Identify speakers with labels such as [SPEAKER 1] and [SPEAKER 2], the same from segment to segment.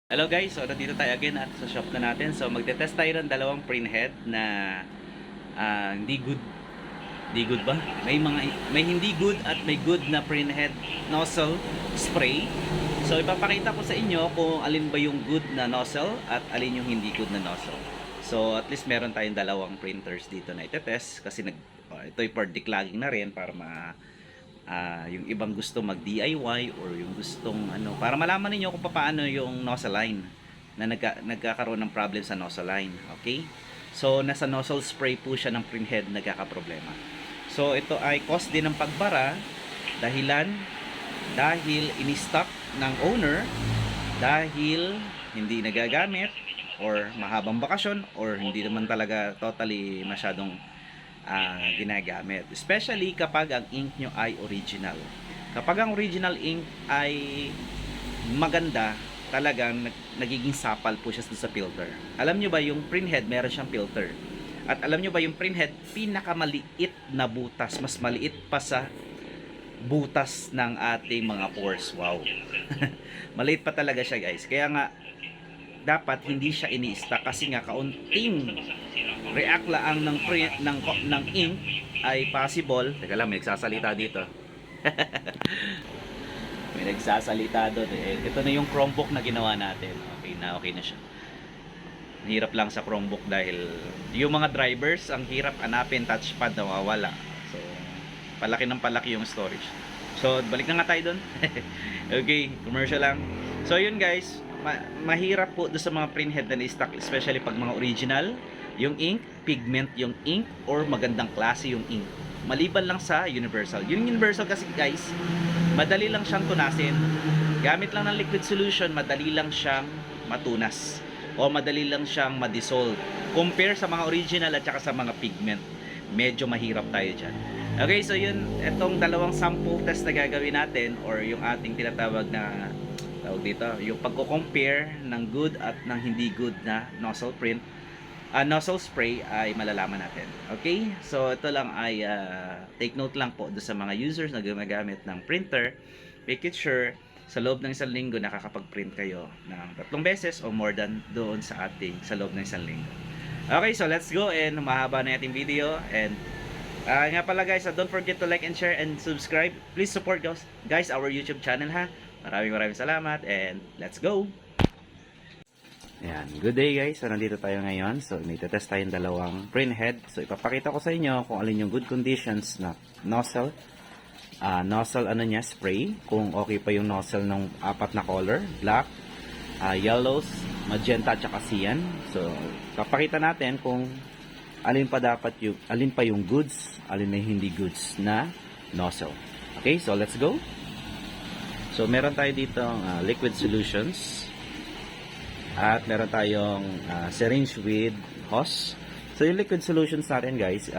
[SPEAKER 1] Hello guys, so nandito tayo again at sa shop na natin. So magte-test tayo ng dalawang printhead na hindi good. Hindi good ba? May hindi good at may good na printhead nozzle spray. So ipapakita ko sa inyo kung alin ba yung good na nozzle at alin yung hindi good na nozzle. So at least meron tayong dalawang printers dito na ite-test kasi ito'y for declogging na rin para yung ibang gusto mag DIY or yung gustong para malaman niyo kung paano yung nozzle line na nagkakaroon ng problem sa nozzle line. Okay? So nasa nozzle spray po siya ng printhead nagkakaproblema. So ito ay cost din ng pagbara dahil ini-stock ng owner dahil hindi nagagamit or mahabang bakasyon or hindi naman talaga totally masyadong ginagamit. Especially kapag ang ink nyo ay original. Kapag ang original ink ay maganda, talagang nagiging sapal po siya sa filter. Alam nyo ba yung printhead meron siyang filter? At alam nyo ba yung printhead pinakamaliit na butas, mas maliit pa sa butas ng ating mga pores. Wow. Maliit pa talaga siya guys. Kaya nga dapat hindi siya ini-stack kasi nga kaunting react lang ng ink ay possible. Teka lang, may nagsasalita dito. May nagsasalita doon. Ito na yung Chromebook na ginawa natin. Okay na siya. Hirap lang sa Chromebook dahil yung mga drivers, ang hirap hanapin, touchpad nawawala. So, palaki ng palaki yung storage. So, balik na nga tayo doon. Okay, commercial lang. So, yun guys, mahirap po doon sa mga printhead na stock, especially pag mga original, yung ink, pigment yung ink, or magandang klase yung ink. Maliban lang sa universal. Yung universal kasi guys, madali lang siyang tunasin. Gamit lang ng liquid solution, madali lang siyang matunas. O madali lang siyang ma-dissolve. Compare sa mga original at saka sa mga pigment. Medyo mahirap tayo dyan. Okay, so yun, itong dalawang sample test na gagawin natin, or yung ating tinatawag na dito, yung pagko-compare ng good at ng hindi good na nozzle nozzle spray ay malalaman natin. Okay? So ito lang ay take note lang po do sa mga users na gumagamit ng printer. Make it sure sa loob ng isang linggo nakakapag-print kayo ng 3 beses o more than doon sa loob ng isang linggo. Okay, so let's go, and mahaba na ating video, and nga pala guys, don't forget to like and share and subscribe. Please support guys our YouTube channel ha. Maraming salamat, and let's go! Ayan, good day guys. So nandito tayo ngayon. So may test tayong dalawang printhead. So ipapakita ko sa inyo kung alin yung good conditions na nozzle. Nozzle niya, spray. Kung okay pa yung nozzle ng 4 na color. Black, yellows, magenta, at cyan. So papakita natin kung alin pa yung goods, alin na hindi goods na nozzle. Okay, so let's go! So, meron tayo dito liquid solutions at meron tayong syringe with hose. So, yung liquid solutions natin guys,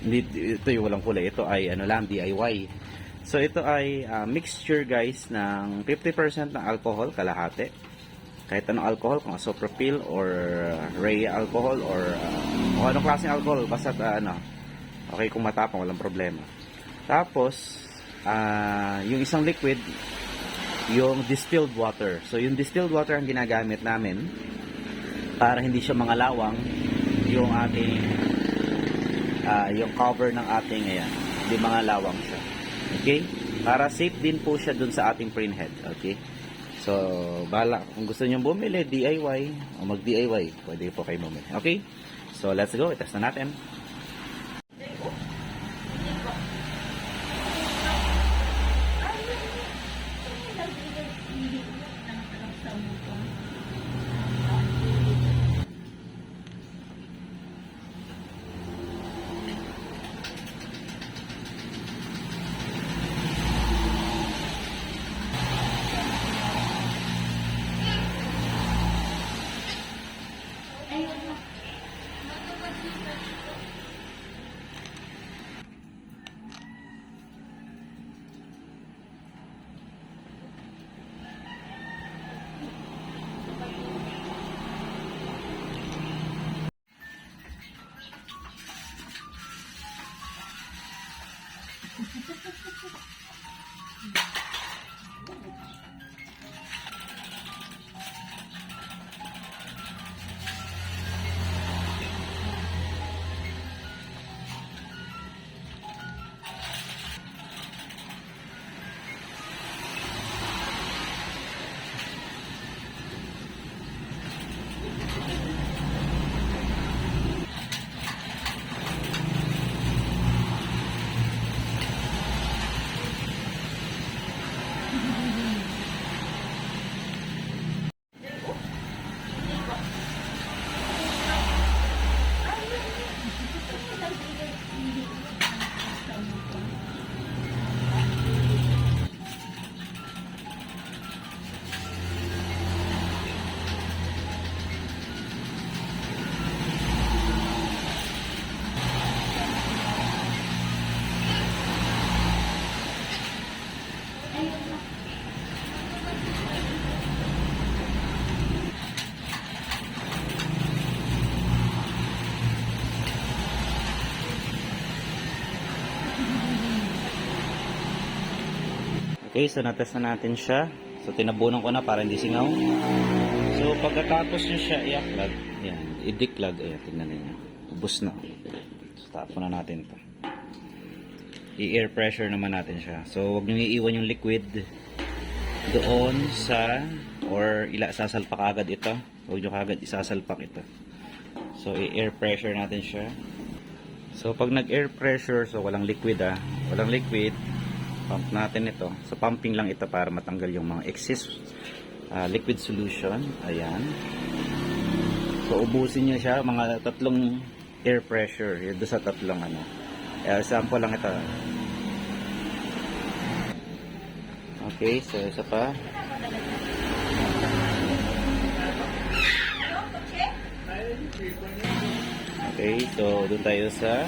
[SPEAKER 1] ito yung walang kulay. Ito ay DIY. So, ito ay mixture guys ng 50% ng alcohol, kalahati. Kahit anong alcohol, kung isopropyl or ray alcohol or kung anong klaseng alcohol, basta okay kung matapang, walang problema. Tapos, yung isang liquid, yung distilled water. So yung distilled water ang ginagamit namin para hindi siya mangalawang yung ating yung cover ng ating hindi mangalawang siya. Okay? Para safe din po siya dun sa ating printhead. Okay? So kung gusto niyo bumili DIY o mag DIY, pwede po kayo bumili. Okay? So let's go, i-test na natin. Okay, so natest na natin siya. So tinabunan ko na para hindi singaw. So pagkatapos nyo siya i-clog, yan, i-declog, ayan, tingnan niyo. Ubos na. So tapon na natin to. I-air pressure naman natin siya. So wag nyo iiwan yung liquid doon sa, or sasalpak agad ito. Huwag nyo kagad isasalpak ito. So i-air pressure natin siya. So pag nag-air pressure, so walang liquid walang liquid, pump natin ito. So pumping lang ito para matanggal yung mga excess liquid solution. Ayan. So ubusin nyo siya mga 3 air pressure. Yun doon sa 3 ano. Sample lang ito. Okay, so isa pa. Okay, so doon tayo sa,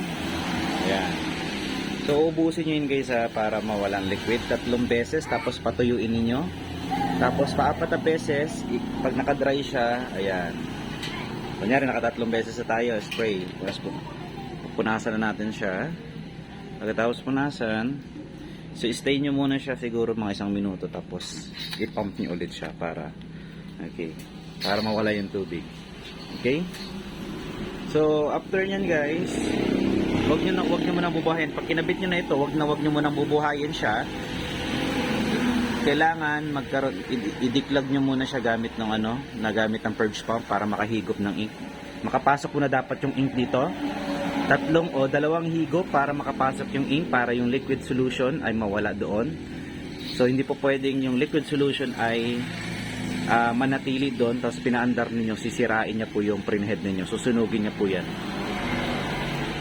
[SPEAKER 1] ayan. So ubusin nyo yun guys para mawalan liquid 3 beses, tapos patuyuin niyo. Tapos pa-4 na beses, pag naka-dry siya, ayan. Kunyari naka 3 beses na tayo, spray. Tapos punasan na natin siya. Pagkatapos punasan, so stay nyo muna siya siguro mga 1 minuto, tapos i-pump nyo ulit siya para, okay, para mawala yung tubig. Okay? So after nyan guys, wag nyo muna bubuhayin. Pag kinabit nyo na ito, wag nyo muna bubuhayin siya. Kailangan i-declog nyo muna siya gamit ng nagamit ng purge pump para makahigop ng ink. Makapasok muna dapat yung ink dito. 3 o 2 higop para makapasok yung ink, para yung liquid solution ay mawala doon. So hindi po pwedeng yung liquid solution ay manatili doon, tapos pinaandar ninyo, sisirain niya po yung printhead ninyo, susunugin niya po yan.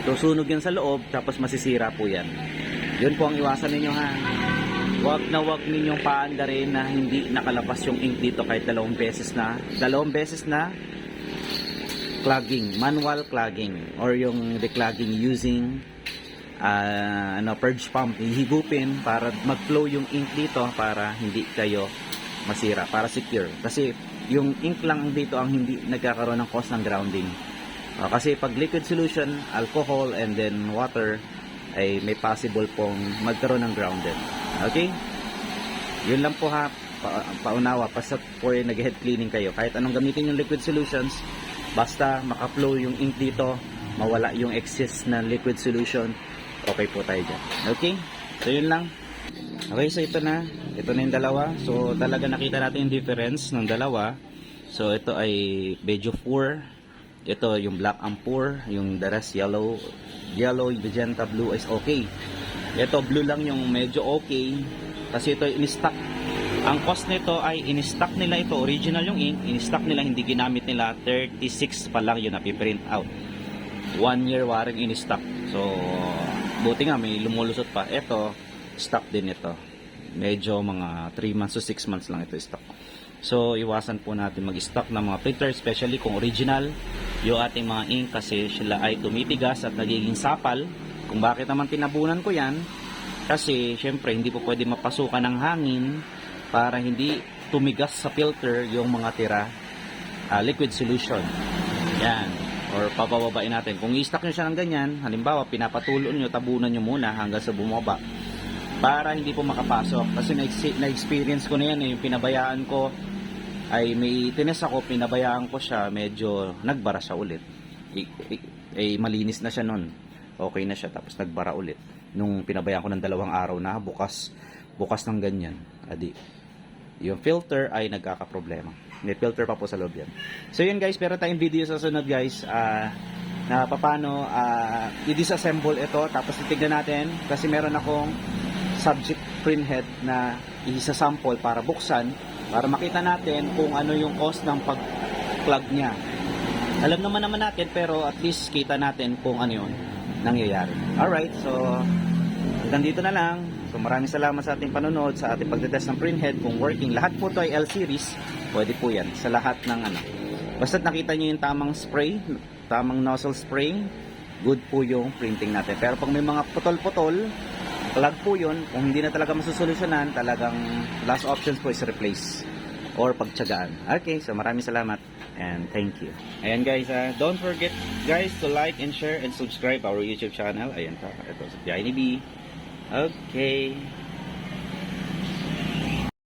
[SPEAKER 1] So sunog yan sa loob, tapos masisira po yan. Yun po ang iwasan ninyo ha. Wag ninyong paandarin na hindi nakalabas yung ink dito kahit 2 beses na. 2 beses na clogging, manual clogging, or yung declogging using purge pump. Hihigupin para mag-flow yung ink dito para hindi kayo masira, para secure. Kasi yung ink lang dito ang hindi nagkakaroon ng cause ng grounding. Kasi pag liquid solution, alcohol, and then water, ay may possible pong magkaroon ng grounded. Okay? Yun lang po ha, paunawa, basta po nag-head cleaning kayo. Kahit anong gamitin yung liquid solutions, basta makaplow yung ink dito, mawala yung excess na liquid solution, okay po tayo dyan. Okay? So yun lang. Okay, so ito na yung dalawa. So talaga nakita natin yung difference ng dalawa. So ito ay beige poor, ito yung black and poor, yung the rest yellow, magenta, blue is okay. Ito blue lang yung medyo okay kasi ito in-stock. Ang cost nito ay in-stock nila ito, original yung ink, in-stock nila, hindi ginamit nila. 36 pa lang yun na print out. 1 year warranty in-stock. So buti nga may lumulusot pa. Ito stock din ito. Medyo mga 3 months to 6 months lang ito stock. So iwasan po natin mag-stock ng mga printer, especially kung original yung ating mga ink, kasi sila ay tumitigas at nagiging sapal. Kung bakit naman tinabunan ko yan, kasi syempre hindi po pwede mapasukan ng hangin para hindi tumigas sa filter yung mga tira liquid solution. Yan. Or papababain natin. Kung i-stock nyo siya ng ganyan, halimbawa pinapatulo nyo, tabunan nyo muna hanggang sa bumaba para hindi po makapasok. Kasi na-experience ko na yan yung pinabayaan ko ay may tinest ako, pinabayaan ko siya, medyo nagbara siya ulit. Malinis na siya nun, okay na siya, tapos nagbara ulit nung pinabayaan ko ng 2 araw na bukas ng ganyan. Adi yung filter ay nagkakaproblema, may filter pa po sa loob yan. So yun guys, meron tayong video sa sunod guys na paano i-disassemble ito, tapos titignan natin kasi meron akong subject printhead na isa-sample para buksan, para makita natin kung ano yung cause ng pag-plug niya. Alam naman natin, pero at least kita natin kung ano yun nangyayari. Alright, so hanggang dito na lang. So maraming salamat sa ating panonood, sa ating pagtetest ng printhead kung working. Lahat po ito ay L-series, pwede po yan sa lahat ng basta nakita nyo yung tamang spray, tamang nozzle spray, good po yung printing natin. Pero pag may mga putol-putol, plug po yun. Kung hindi na talaga masusolusyonan, talagang last options po is replace or pagtsagaan. Okay, so maraming salamat and thank you. Ayan guys, don't forget guys to like and share and subscribe our YouTube channel. Ayan pa, ito sa Johnny B. Okay.